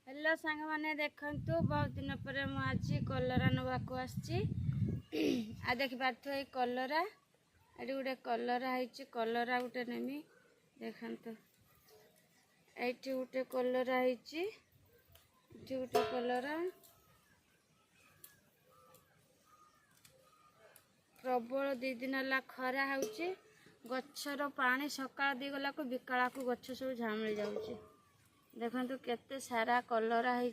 Hello सांग मैंने देखु बहुत दिन पर मुझे कलरा नवाक आसी देख पार्थ ये कलरा ये गोटे कलरा है कलरा गोटे नेमी देखु ये गोटे कलरा है गोटे कलरा प्रबल 2 दिन है खरा हो गचर पानी सका दी गला को बिकाला को गच सब झामली जाऊँगी देखो केते सारा कलरा है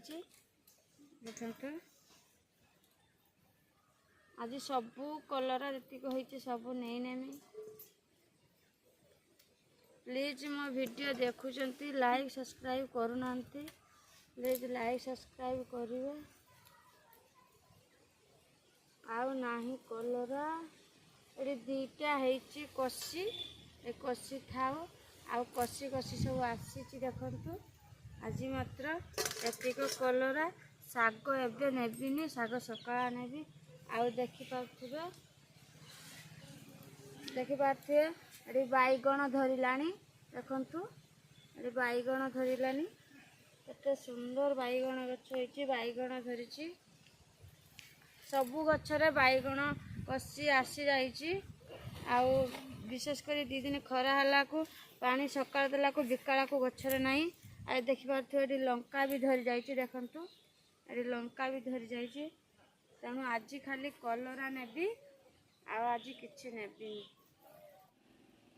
देखो आज सबू कलरा जी सब नहीं नेमी प्लीज मो वीडियो देखुंत लाइक सब्सक्राइब करूना प्लीज लाइक सब्सक्राइब करेंगे आउ नाही कलरा ये 2टा है कषि कषि थाओ आउ कषि कषि सब आसी देखु आज मात्र एतिक कलरा शाग एवं नेबिनी शाग सका नेबी आउ देखिपे ये बैगण धरलानी देखु ये बैगण धरलानी केते सुंदर बैगण गछ होइछि बैगण धरिछि सबु गछरे बैगण कषि आसी जाइछि आउ विशेषकर 2 दिन खरा हला को पानी सकाळ देला को बिकाला को गछरे नाही आ देखि पारथि ये लंका भी धरी जाइछि देखु ये लंका भी धरी जाइछि तेणु आज खाली कलरा नेबी आज किछि नेबी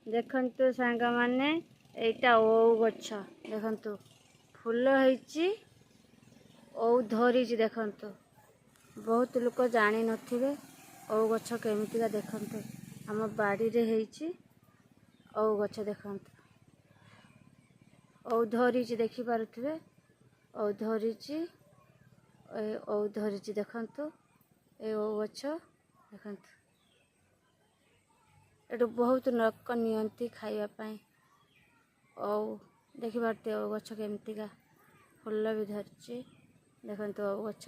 देखंतु सांग माने एटा ओ गछ देखंतु फूल होइछि ओ धरिछि देखंतु बहुत लोक जानी नथिबे ओ गछ केमितिका देखंतु हम बाड़ी रे हेइछि ओ गछ देखंतु ओ धरिछि देखि पारुथिबे ओ धरिछि देखंतु ए ओ गछ देखंतु एटु बहुत नक नियंती खाइबा पई ओ देखि पारते ओ गछ केमितिका फूल भी धरिछि देखंतु ओ गछ।